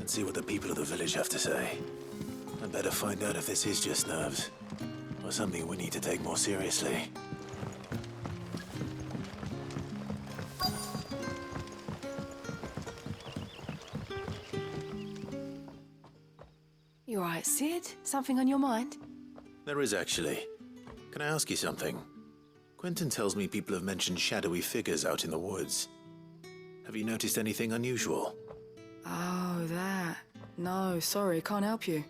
and see what the people of the village have to say. I'd better find out if this is just nerves, or something we need to take more seriously. You alright, Sid? Something on your mind? There is actually. Can I ask you something? Quentin tells me people have mentioned shadowy figures out in the woods. Have you noticed anything unusual? Oh, that. No, sorry, can't help you.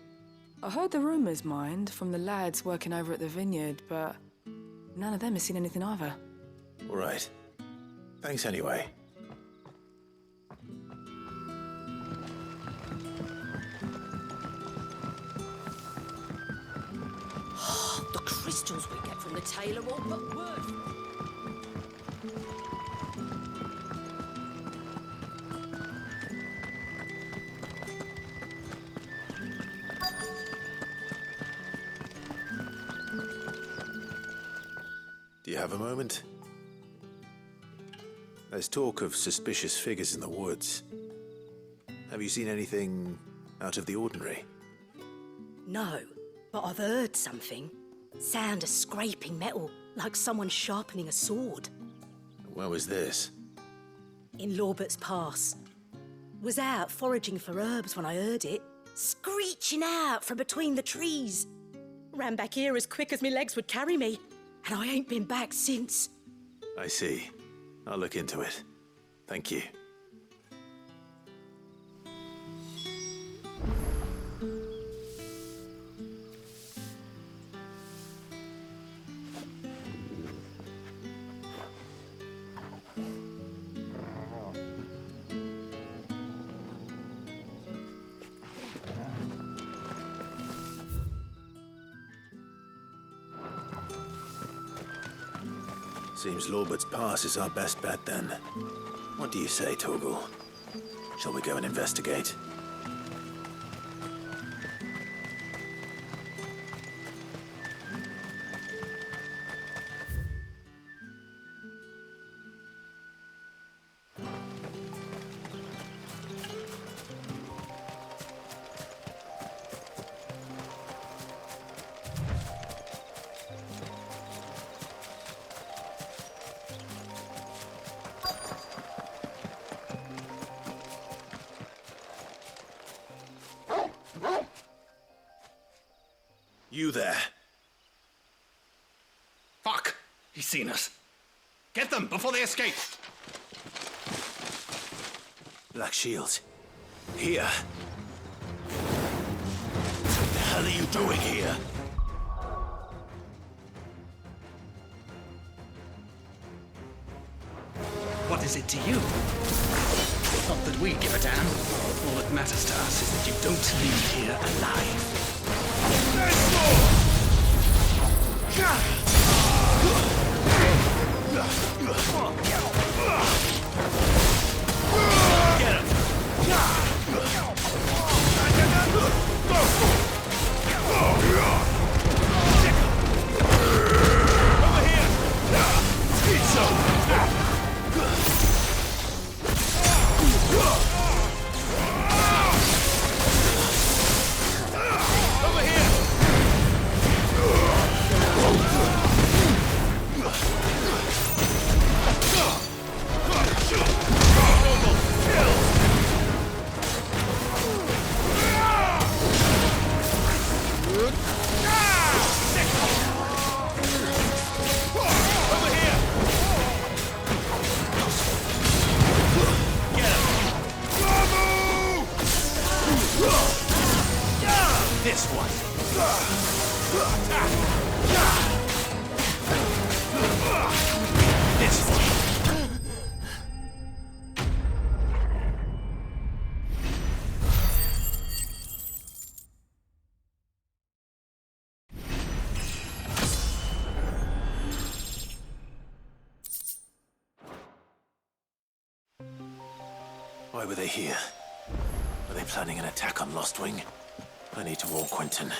I heard the rumours, mind, from the lads working over at the vineyard, but none of them has seen anything either. All right. Thanks anyway. The crystals we get from the tailor all but worth. Do you have a moment? There's talk of suspicious figures in the woods. Have you seen anything out of the ordinary? No, but I've heard something. Sound of scraping metal, like someone sharpening a sword. Where was this? In Lorbert's Pass. Was out foraging for herbs when I heard it, screeching out from between the trees. Ran back here as quick as my legs would carry me, and I ain't been back since. I see. I'll look into it. Thank you. Seems Lorbert's Pass is our best bet, then. What do you say, Torgal? Shall we go and investigate? You there. Fuck! He's seen us. Get them before they escape! Black Shield. Here. What the hell are you doing here? What is it to you? Not that we give a damn. All that matters to us is that you don't leave here alive. This one. This one. Why were they here? Are they planning an attack on Lostwing? I need to warn Quentin.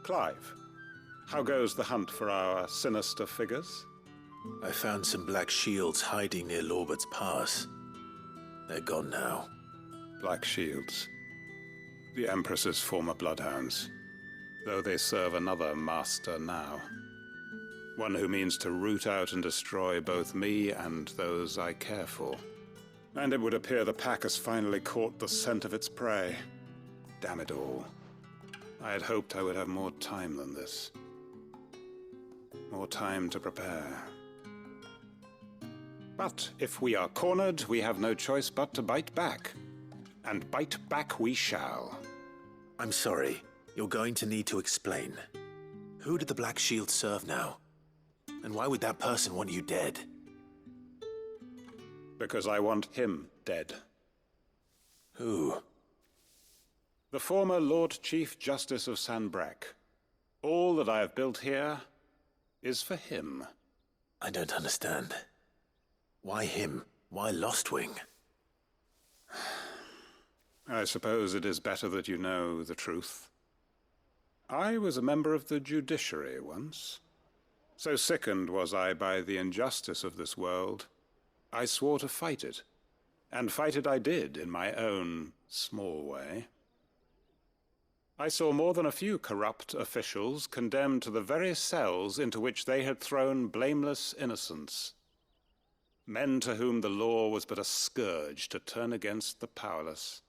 Clive, how goes the hunt for our sinister figures? I found some black shields hiding near Lorbert's Pass. They're gone now. Black Shields. The Empress's former bloodhounds, though they serve another master now. One who means to root out and destroy both me and those I care for. And it would appear the pack has finally caught the scent of its prey. Damn it all. I had hoped I would have more time than this. More time to prepare. But if we are cornered, we have no choice but to bite back. And bite back we shall. I'm sorry. You're going to need to explain. Who did the Black Shield serve now? And why would that person want you dead? Because I want him dead. Who? The former Lord Chief Justice of Sanbreque. All that I have built here is for him. I don't understand. Why him? Why Lostwing? I suppose it is better that you know the truth. I was a member of the judiciary once. So sickened was I by the injustice of this world, I swore to fight it. And fight it I did in my own small way. I saw more than a few corrupt officials condemned to the very cells into which they had thrown blameless innocents. Men to whom the law was but a scourge to turn against the powerless.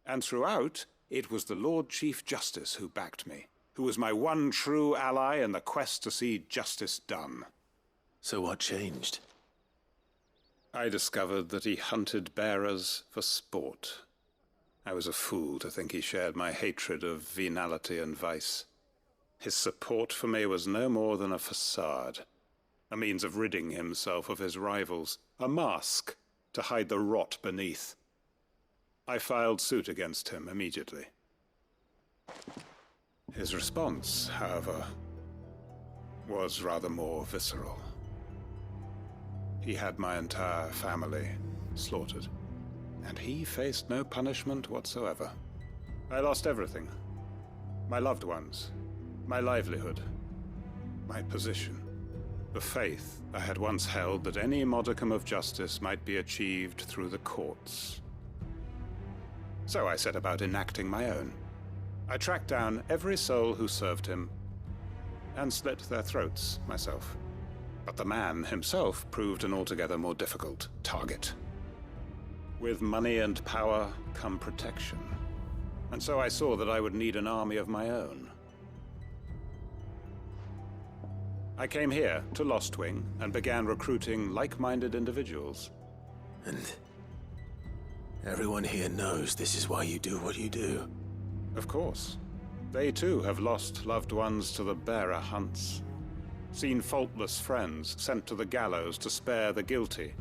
And throughout, it was the Lord Chief Justice who backed me, who was my one true ally in the quest to see justice done. So what changed? I discovered that he hunted bearers for sport. I was a fool to think he shared my hatred of venality and vice. His support for me was no more than a facade, a means of ridding himself of his rivals, a mask to hide the rot beneath. I filed suit against him immediately. His response, however, was rather more visceral. He had my entire family slaughtered, and he faced no punishment whatsoever. I lost everything. My loved ones, my livelihood, my position, the faith I had once held that any modicum of justice might be achieved through the courts. So I set about enacting my own. I tracked down every soul who served him, and slit their throats myself. But the man himself proved an altogether more difficult target. With money and power come protection, and so I saw that I would need an army of my own. I came here to Lostwing and began recruiting like-minded individuals. And everyone here knows this is why you do what you do. Of course. They too have lost loved ones to the bearer hunts. Seen faultless friends sent to the gallows to spare the guilty.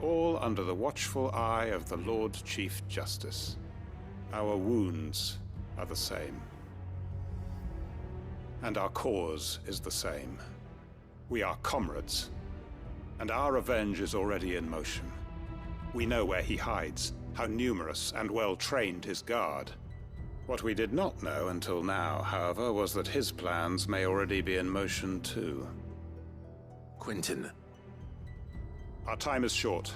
All under the watchful eye of the Lord Chief Justice. Our wounds are the same. And our cause is the same. We are comrades. And our revenge is already in motion. We know where he hides, how numerous and well-trained his guard. What we did not know until now, however, was that his plans may already be in motion too. Quentin. Our time is short.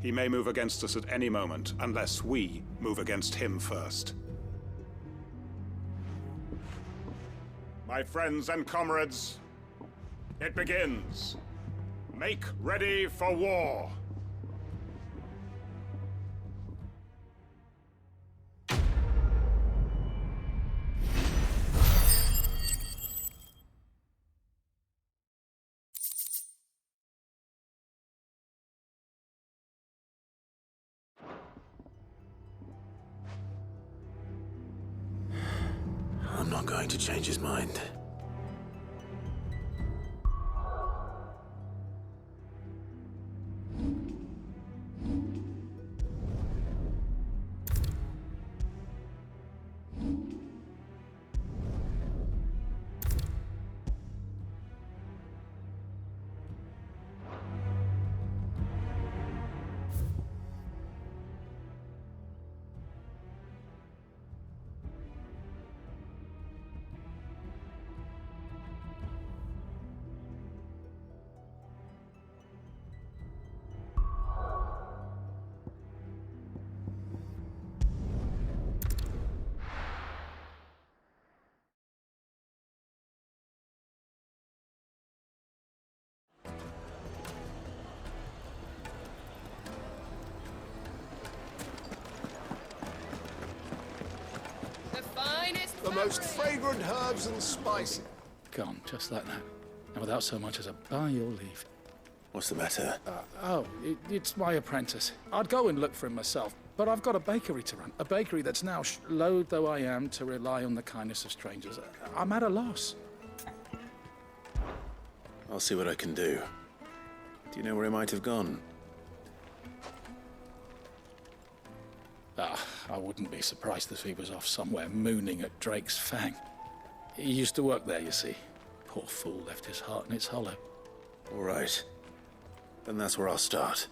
He may move against us at any moment, unless we move against him first. My friends and comrades, it begins. Make ready for war. I'm not going to change his mind. the most fragrant herbs and spices. Gone, just like that. And without so much as a by your leave. What's the matter? It's my apprentice. I'd go and look for him myself, but I've got a bakery to run. A bakery that's now, loath though I am to rely on the kindness of strangers, I'm at a loss. I'll see what I can do. Do you know where he might have gone? I wouldn't be surprised if he was off somewhere mooning at Drake's Fang. He used to work there, you see. Poor fool left his heart in its hollow. All right. Then that's where I'll start.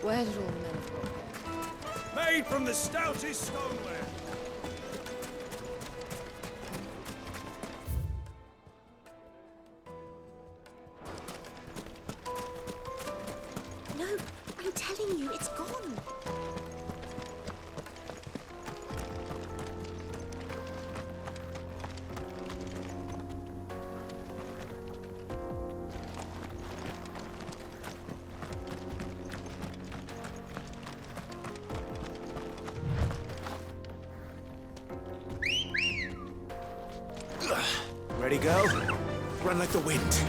Where did all the men go? Made from the stoutest stoneware. No, I'm telling you, it's gone. Ready, go? Run like the wind.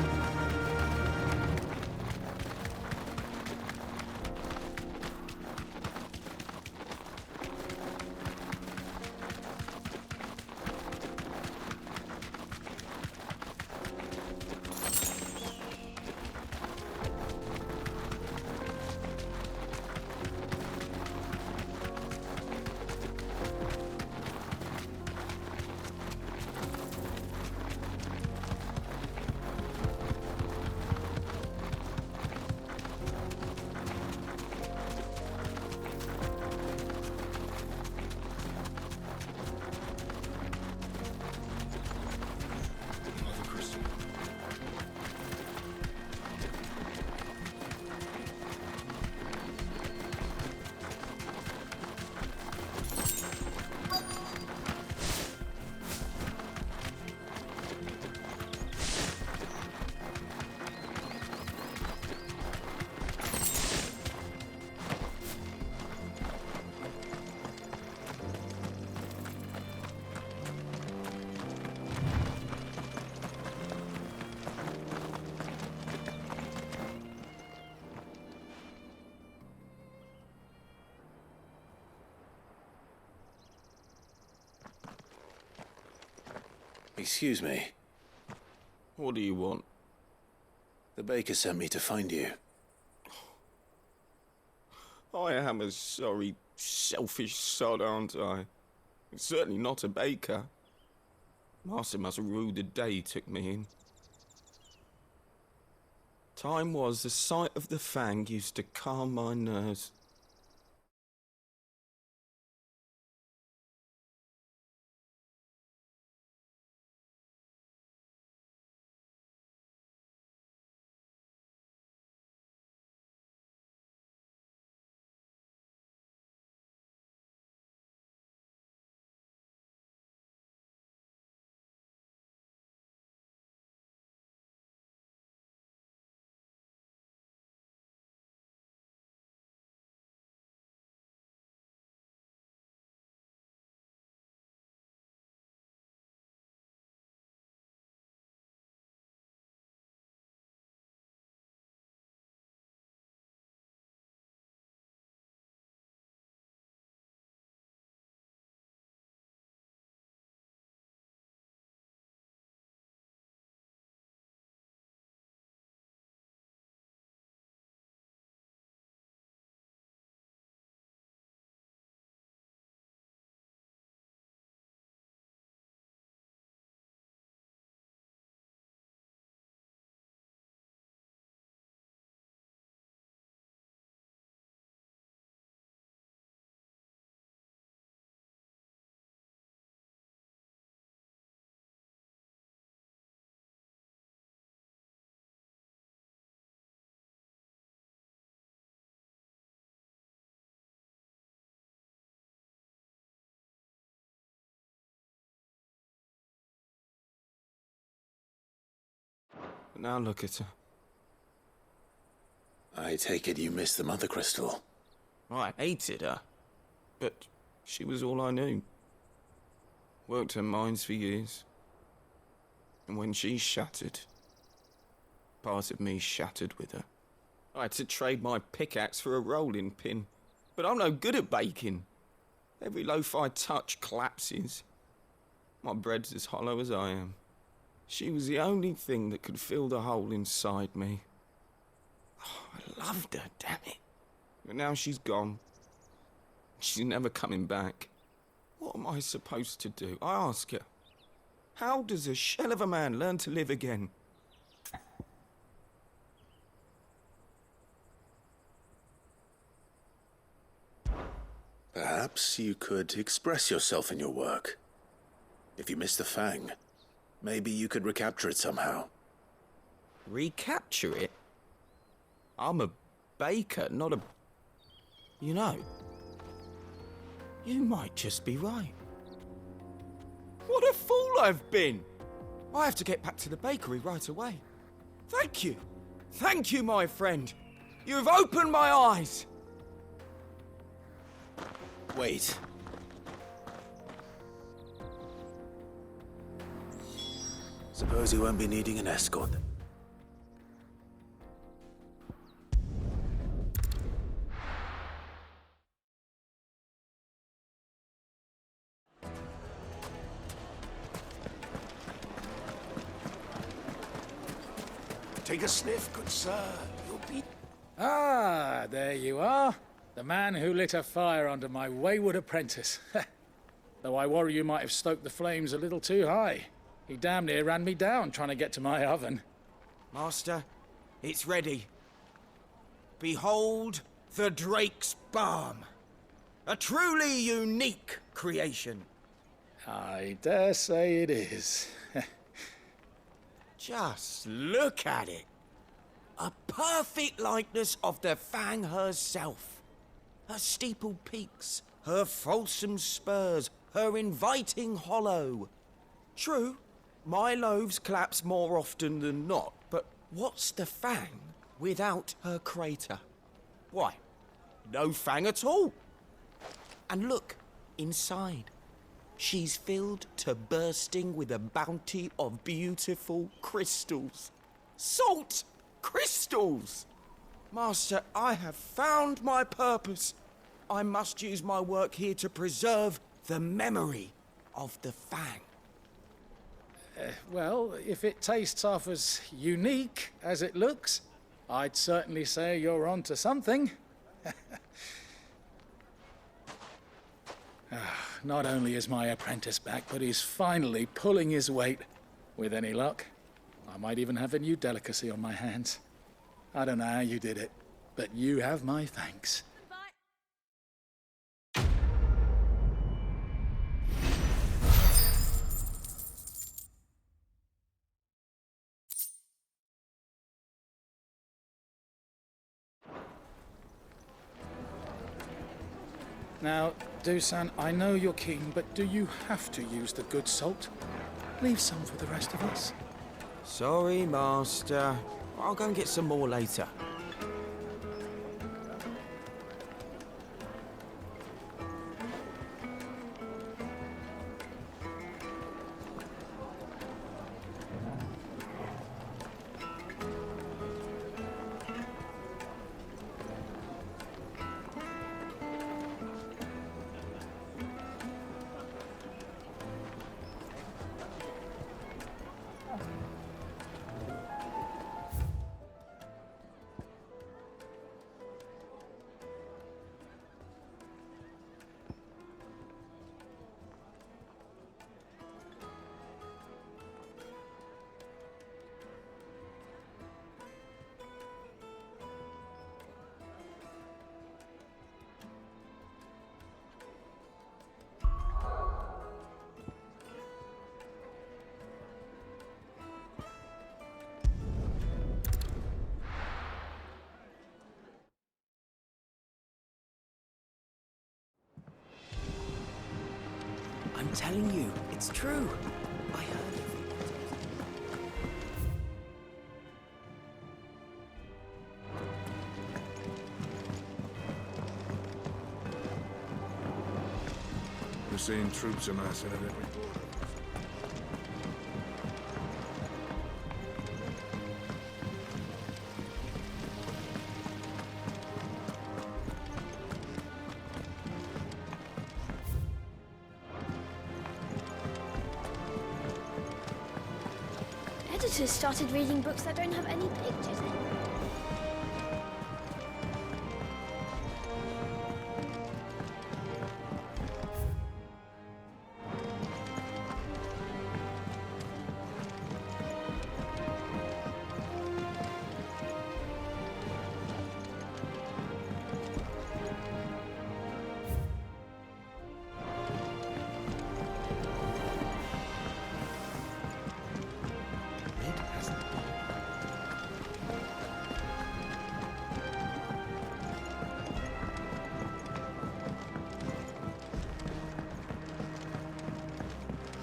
Excuse me. What do you want? The baker sent me to find you. I am a sorry, selfish sod, aren't I? Certainly not a baker. Master must have ruled the day he took me in. Time was the sight of the fang used to calm my nerves. But now look at her. I take it you missed the Mother Crystal. I hated her, but she was all I knew. Worked her mines for years. And when she shattered, part of me shattered with her. I had to trade my pickaxe for a rolling pin, but I'm no good at baking. Every loaf I touch collapses. My bread's as hollow as I am. She was the only thing that could fill the hole inside me. Oh, I loved her, damn it. But now she's gone. She's never coming back. What am I supposed to do? I ask her. How does a shell of a man learn to live again? Perhaps you could express yourself in your work. If you missed the Fang, maybe you could recapture it somehow. Recapture it? I'm a baker, not a... You know, you might just be right. What a fool I've been! I have to get back to the bakery right away. Thank you. Thank you, my friend. You've opened my eyes. Wait. Suppose you won't be needing an escort. Take a sniff, good sir. You'll be... Ah, there you are. The man who lit a fire under my wayward apprentice. Though I worry you might have stoked the flames a little too high. He damn near ran me down trying to get to my oven. Master, it's ready. Behold the Drake's Balm. A truly unique creation. I dare say it is. Just look at it. A perfect likeness of the Fang herself. Her steepled peaks, her fulsome spurs, her inviting hollow. True, my loaves collapse more often than not, but what's the Fang without her crater? Why, no Fang at all. And look, inside. She's filled to bursting with a bounty of beautiful crystals. Salt crystals! Master, I have found my purpose. I must use my work here to preserve the memory of the Fang. Well, if it tastes half as unique as it looks, I'd certainly say you're onto something. Not only is my apprentice back, but he's finally pulling his weight. With any luck, I might even have a new delicacy on my hands. I don't know how you did it, but you have my thanks. Now, Dusan, I know you're keen, but do you have to use the good salt? Leave some for the rest of us. Sorry, Master. I'll go and get some more later. I'm telling you, it's true. I heard everyone. seen troops amassing at every border. Editors started reading books that don't have any pictures in.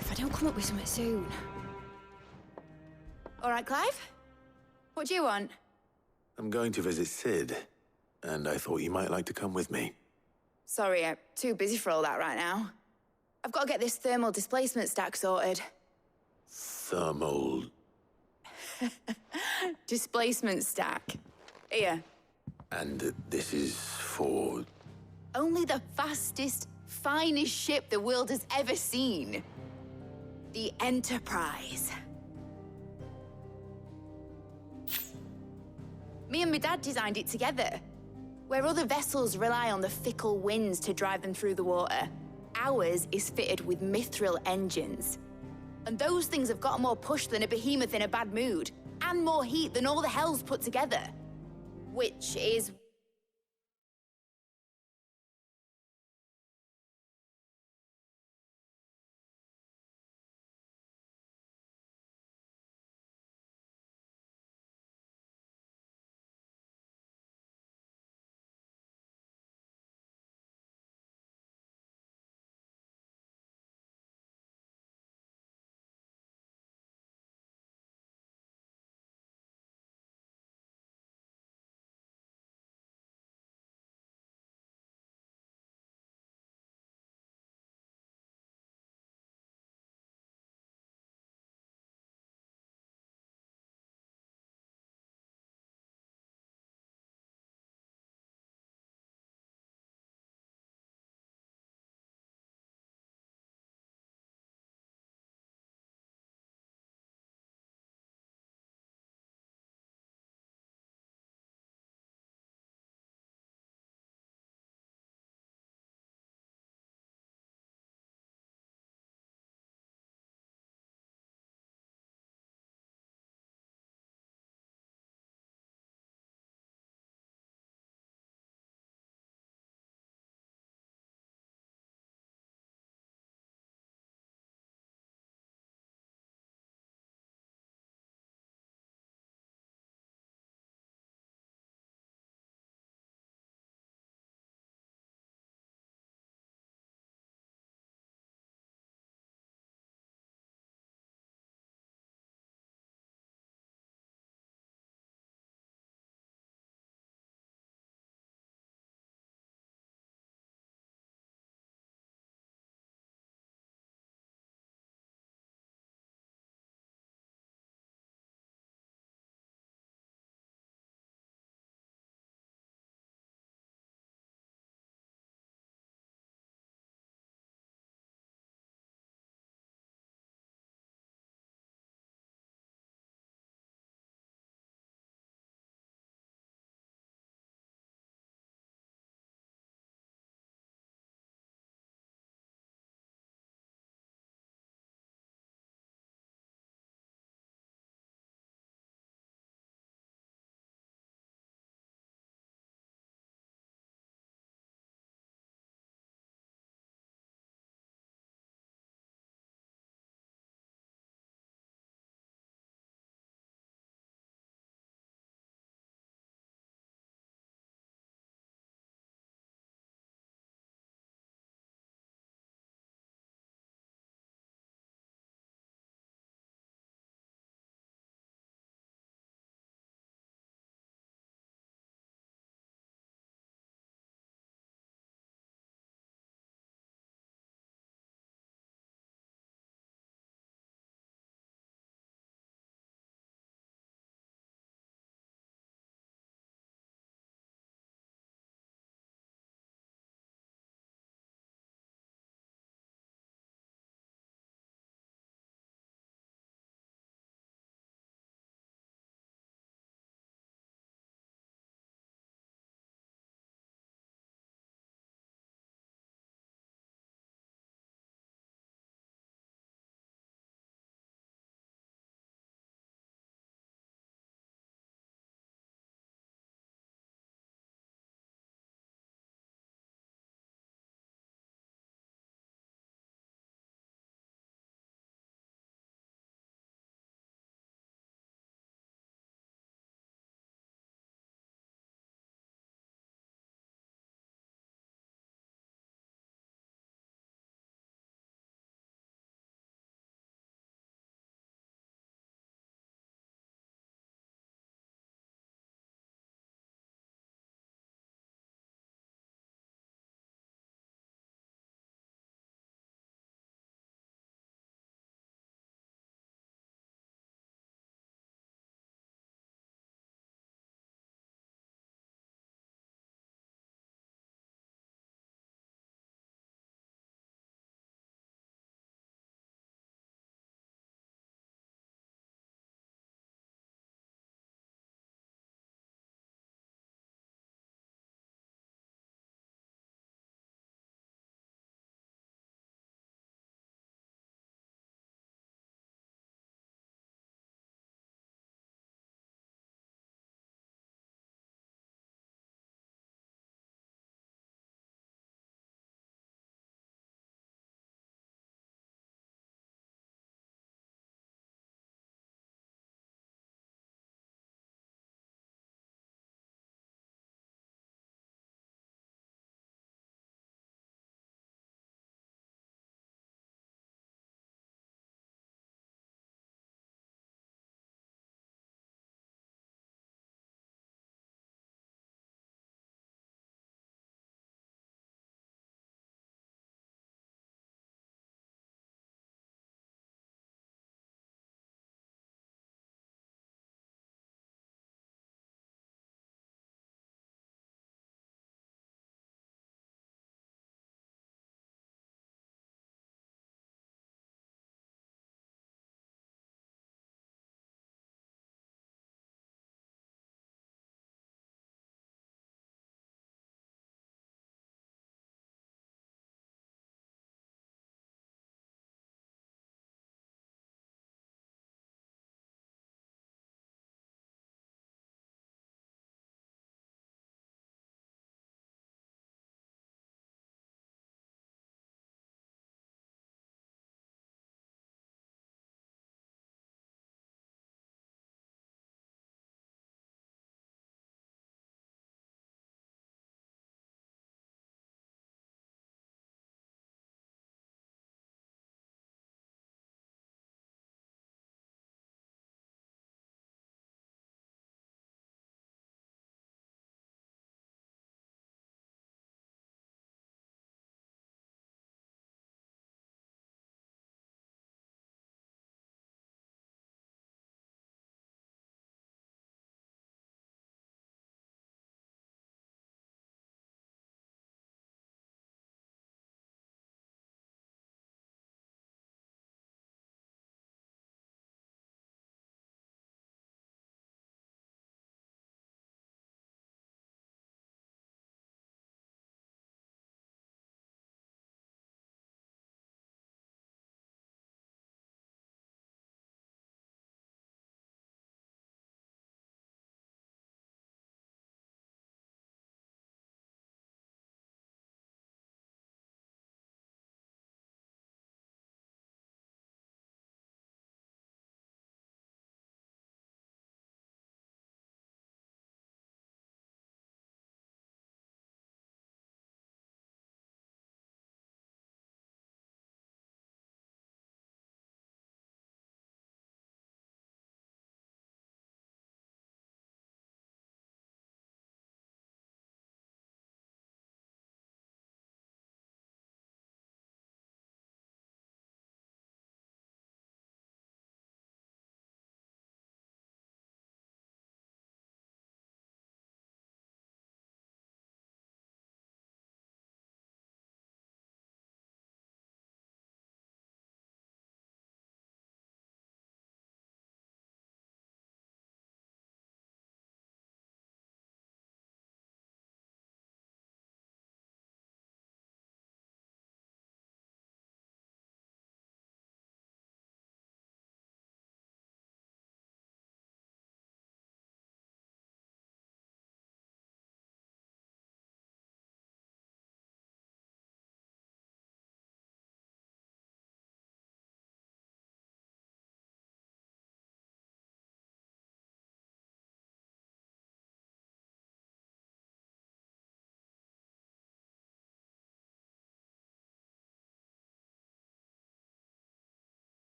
If I don't come up with something soon. All right, Clive? What do you want? I'm going to visit Sid, and I thought you might like to come with me. Sorry, I'm too busy for all that right now. I've got to get this thermal displacement stack sorted. Thermal... Displacement stack. Here. And this is for... Only the fastest, finest ship the world has ever seen. The Enterprise. Me and my dad designed it together. Where other vessels rely on the fickle winds to drive them through the water, ours is fitted with mithril engines. And those things have got more push than a behemoth in a bad mood, and more heat than all the hells put together. Which is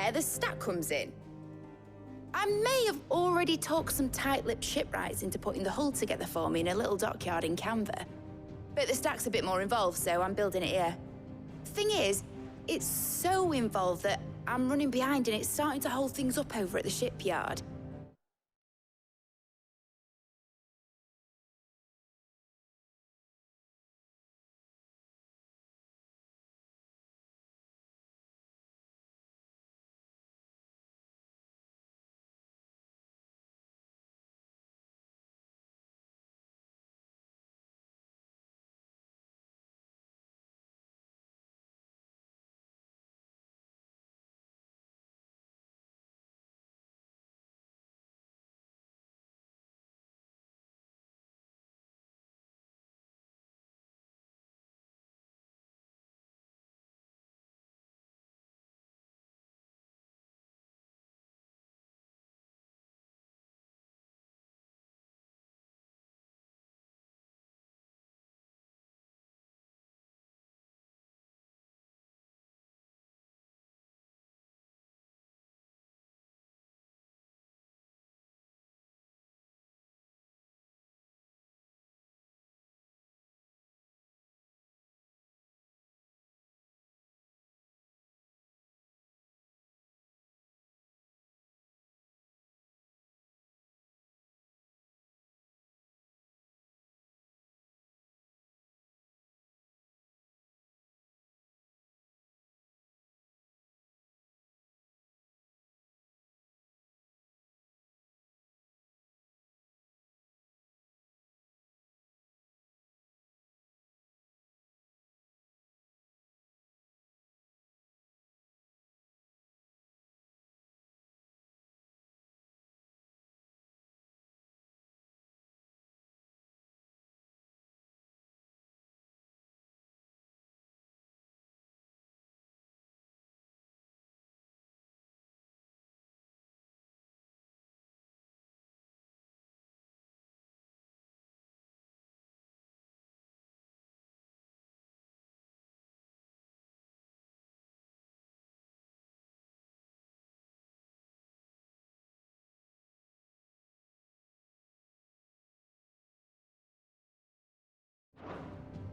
where the stack comes in. I may have already talked some tight-lipped shipwrights into putting the hull together for me in a little dockyard in Canva. But the stack's a bit more involved, so I'm building it here. Thing is, it's so involved that I'm running behind and it's starting to hold things up over at the shipyard.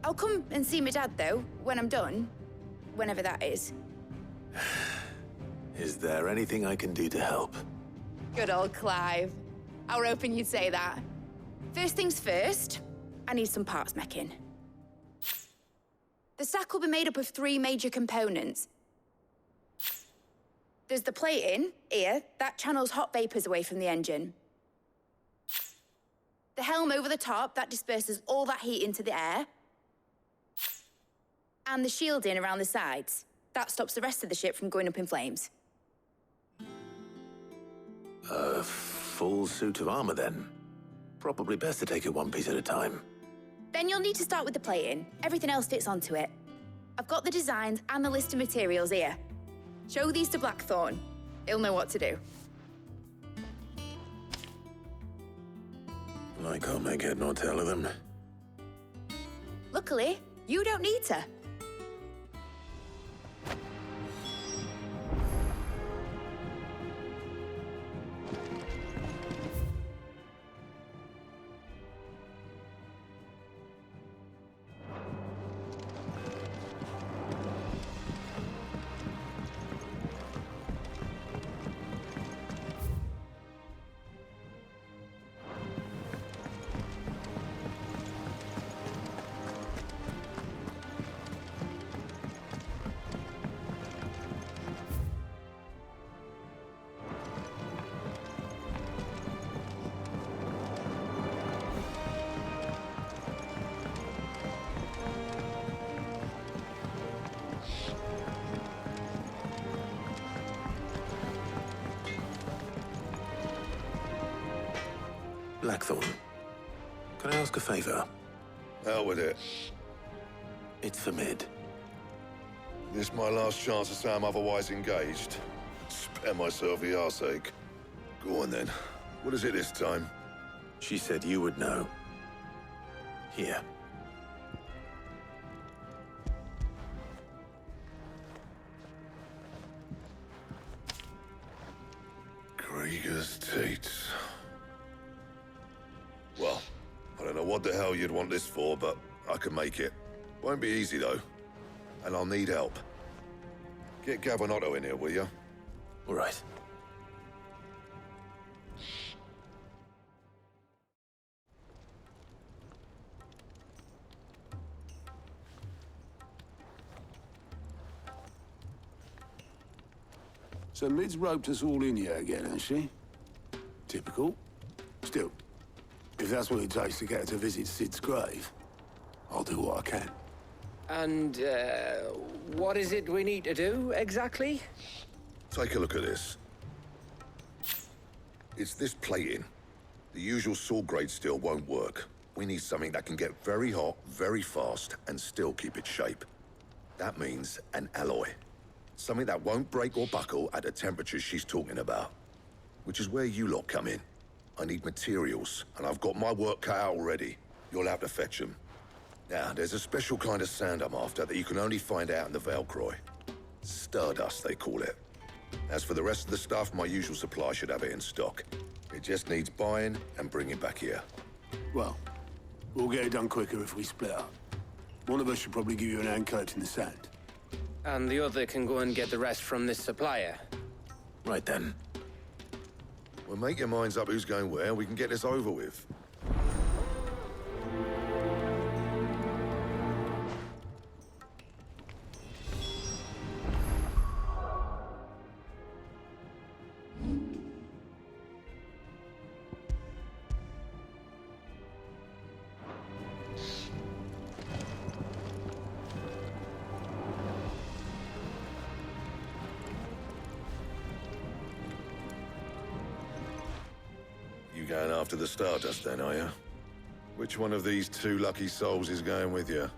I'll come and see my dad, though, when I'm done. Whenever that is. Is there anything I can do to help? Good old Clive. I were hoping you'd say that. First things first, I need some parts mecking. The stack will be made up of 3 major components. There's the plating, here, that channels hot vapors away from the engine. The helm over the top, that disperses all that heat into the air. And the shielding around the sides. That stops the rest of the ship from going up in flames. A full suit of armor, then? Probably best to take it one piece at a time. Then you'll need to start with the plating. Everything else fits onto it. I've got the designs and the list of materials here. Show these to Blackthorn. He'll know what to do. I can't make head nor tail of them. Luckily, you don't need to. Blackthorn, can I ask a favor? Out with it. It's for Mid. This my last chance to say I'm otherwise engaged. Spare myself the arseache. Go on then. What is it this time? She said you would know. Here. Beggars' teats. Well, I don't know what the hell you'd want this for, but I can make it. Won't be easy, though. And I'll need help. Get Gabonotto in here, will you? All right. So Mid's roped us all in here again, has she? Typical. Still, if that's what it takes to get her to visit Sid's grave, I'll do what I can. And, what is it we need to do, exactly? Take a look at this. It's this plating. The usual saw grade steel won't work. We need something that can get very hot, very fast, and still keep its shape. That means an alloy. Something that won't break or buckle at the temperatures she's talking about. Which is where you lot come in. I need materials, and I've got my work cut out already. You'll have to fetch them. Now, there's a special kind of sand I'm after that you can only find out in the Valcroy. Stardust, they call it. As for the rest of the stuff, my usual supply should have it in stock. It just needs buying and bringing back here. Well, we'll get it done quicker if we split up. One of us should probably give you an hand coat in the sand. And the other can go and get the rest from this supplier. Right then. Well, make your minds up who's going where, and we can get this over with. You going after the Stardust then, are you? Which one of these two lucky souls is going with you?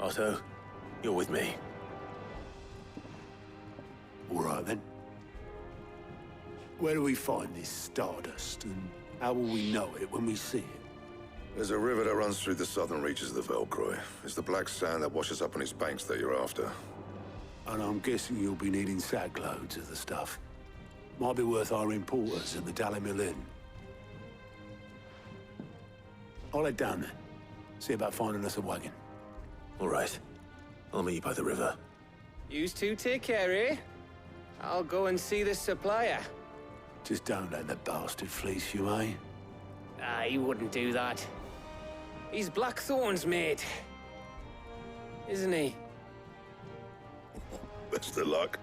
Otto, you're with me. All right, then. Where do we find this Stardust, and how will we know it when we see it? There's a river that runs through the southern reaches of the Valcroy. It's the black sand that washes up on its banks that you're after. And I'm guessing you'll be needing sack loads of the stuff. Might be worth hiring porters at the Dalimil Inn. I'll head down there. See about finding us a wagon. All right. I'll meet you by the river. Yous two take care, eh? I'll go and see this supplier. Just don't let the bastard fleece you, eh? Ah, he wouldn't do that. He's Blackthorn's mate. Isn't he? Best of luck.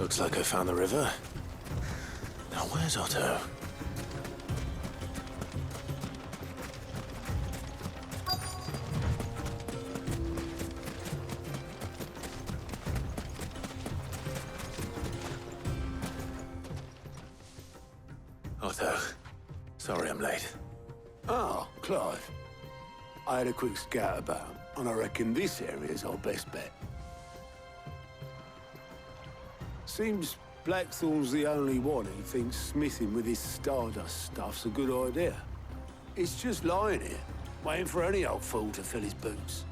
Looks like I found the river. Now where's Otto? Otto, sorry I'm late. Oh, Clive. I had a quick scout about, and I reckon this area's our best bet. Seems Blackthorn's the only one who thinks smithing with his Stardust stuff's a good idea. It's just lying here, waiting for any old fool to fill his boots.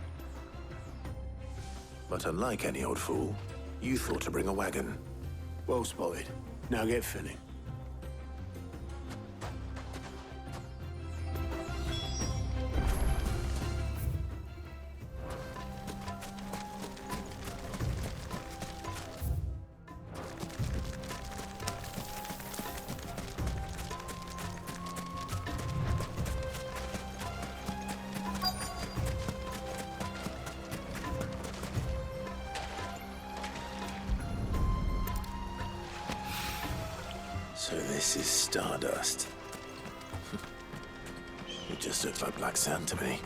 But unlike any old fool, you thought to bring a wagon. Well spotted. Now get filling. So this is Stardust. It just looks like black sand to me.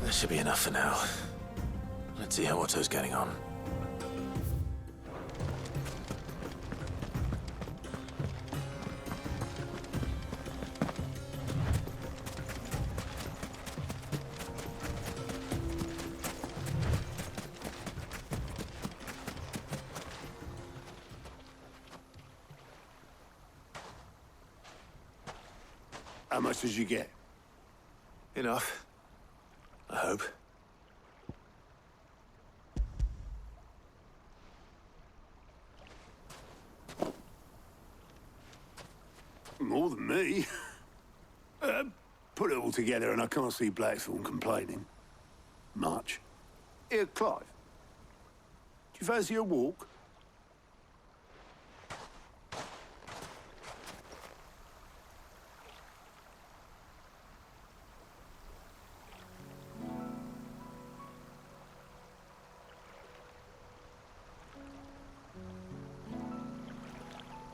That should be enough for now. Let's see how Otto's getting on. How much did you get? Enough. I hope. More than me. Put it all together and I can't see Blackthorn complaining. Much. Here, Clive. Do you fancy a walk?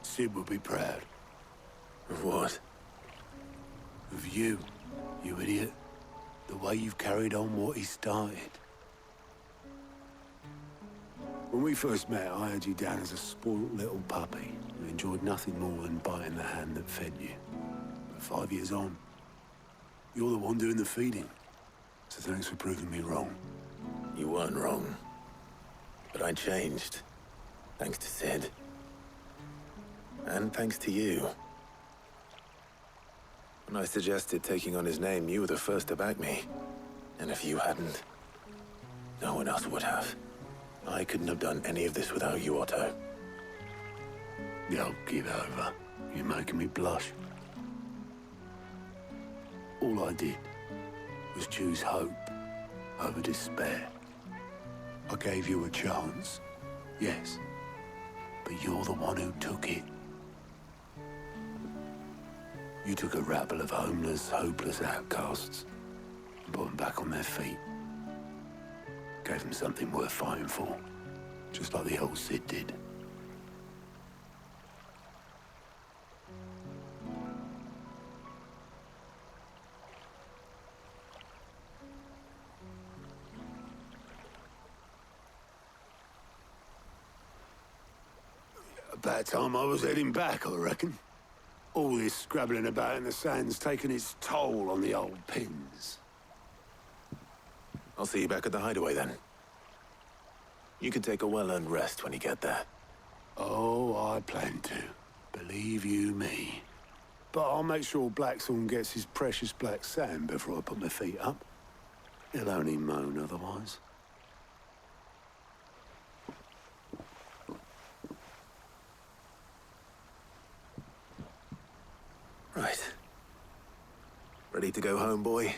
Sid would be proud. Of what? Of you, you idiot. The way you've carried on what he started. When we first met, I had you down as a spoilt little puppy who enjoyed nothing more than biting the hand that fed you. But 5 years on, you're the one doing the feeding. So thanks for proving me wrong. You weren't wrong. But I changed. Thanks to Sid. And thanks to you. When I suggested taking on his name, you were the first to back me. And if you hadn't, no one else would have. I couldn't have done any of this without you, Otto. Yo, give over. You're making me blush. All I did was choose hope over despair. I gave you a chance, yes. But you're the one who took it. You took a rabble of homeless, hopeless outcasts and put them back on their feet. Gave them something worth fighting for, just like the old Sid did. About time I was heading back, I reckon. All this scrabbling about in the sand's taken its toll on the old pins. I'll see you back at the hideaway then. You can take a well-earned rest when you get there. Oh, I plan to. Believe you me. But I'll make sure Blackthorn gets his precious black sand before I put my feet up. He'll only moan otherwise. Right. Ready to go home, boy?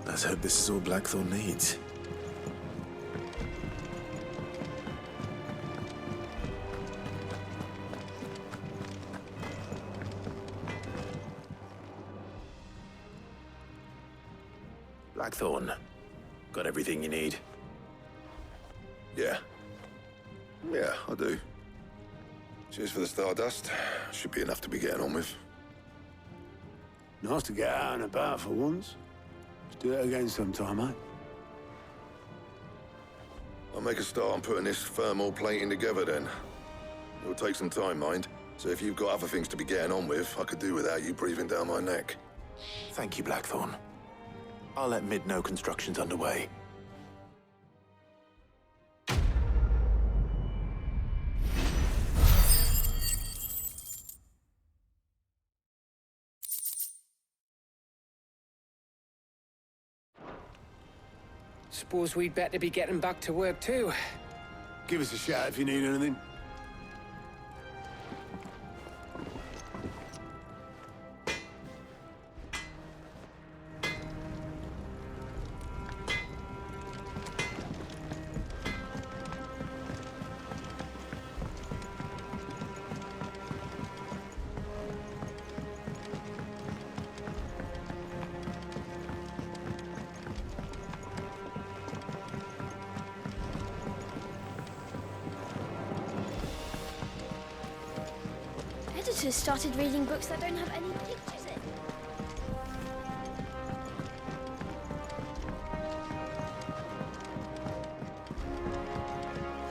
Let's hope this is all Blackthorn needs. Blackthorn, got everything you need? Yeah. Yeah, I do. Cheers for the stardust. Should be enough to be getting on with. Nice to get out and about for once. Let's do it again sometime, eh? I'll make a start on putting this thermal plating together then. It'll take some time, mind. So if you've got other things to be getting on with, I could do without you breathing down my neck. Thank you, Blackthorn. I'll let Mid know construction's underway. Suppose we'd better be getting back to work too. Give us a shout if you need anything. Editors started reading books that don't have any pictures in.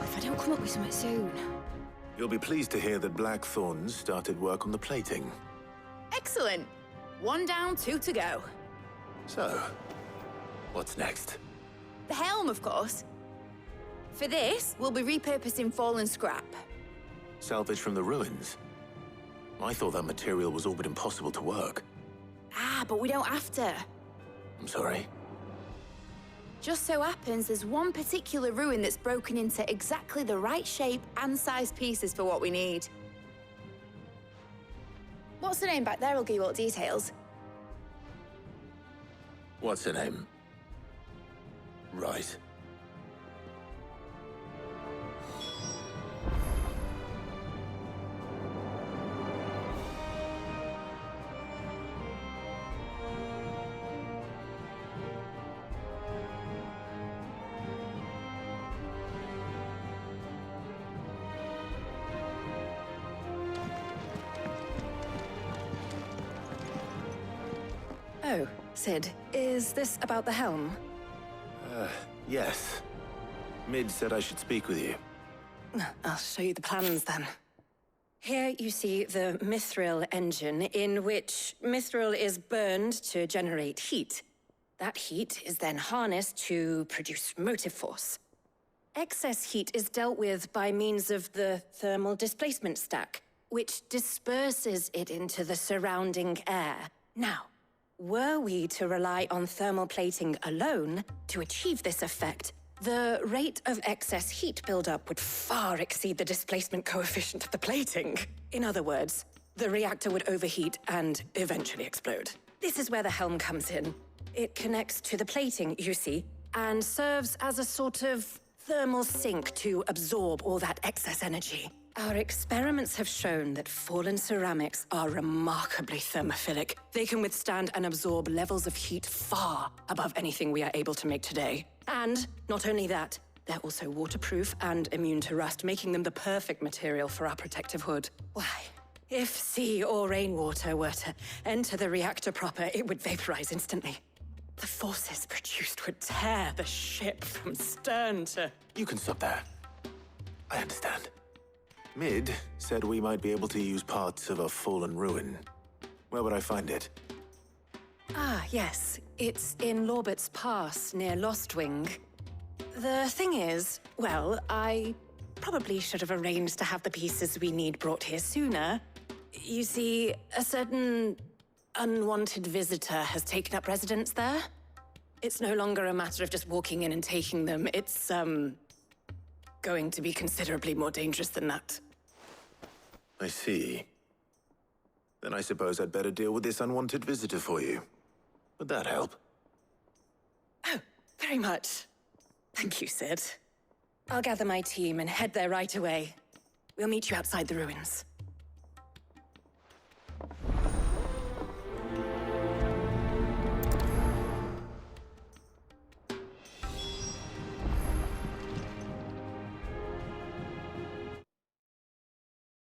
If I don't come up with something soon. You'll be pleased to hear that Blackthorn's started work on the plating. Excellent. 1 down, 2 to go. So, what's next? The helm, of course. For this, we'll be repurposing fallen scrap. Salvage from the ruins? I thought that material was all but impossible to work. Ah, but we don't have to. I'm sorry. Just so happens there's one particular ruin that's broken into exactly the right shape and size pieces for what we need. What's the name back there? I'll give you all the details. What's her name? Right. Oh, Sid, is this about the helm? Yes. Mid said I should speak with you. I'll show you the plans then. Here you see the mithril engine, in which mithril is burned to generate heat. That heat is then harnessed to produce motive force. Excess heat is dealt with by means of the thermal displacement stack, which disperses it into the surrounding air. Now, were we to rely on thermal plating alone to achieve this effect, the rate of excess heat buildup would far exceed the displacement coefficient of the plating. In other words, the reactor would overheat and eventually explode. This is where the helm comes in. It connects to the plating, you see, and serves as a sort of thermal sink to absorb all that excess energy. Our experiments have shown that fallen ceramics are remarkably thermophilic. They can withstand and absorb levels of heat far above anything we are able to make today. And not only that, they're also waterproof and immune to rust, making them the perfect material for our protective hood. Why, if sea or rainwater were to enter the reactor proper, it would vaporize instantly. The forces produced would tear the ship from stern to... You can stop there. I understand. Mid said we might be able to use parts of a fallen ruin. Where would I find it? Ah, yes. It's in Lorbert's Pass, near Lostwing. The thing is, well, I probably should have arranged to have the pieces we need brought here sooner. You see, a certain unwanted visitor has taken up residence there. It's no longer a matter of just walking in and taking them. It's, going to be considerably more dangerous than that. I see. Then I suppose I'd better deal with this unwanted visitor for you. Would that help? Oh, very much. Thank you, Sid. I'll gather my team and head there right away. We'll meet you outside the ruins.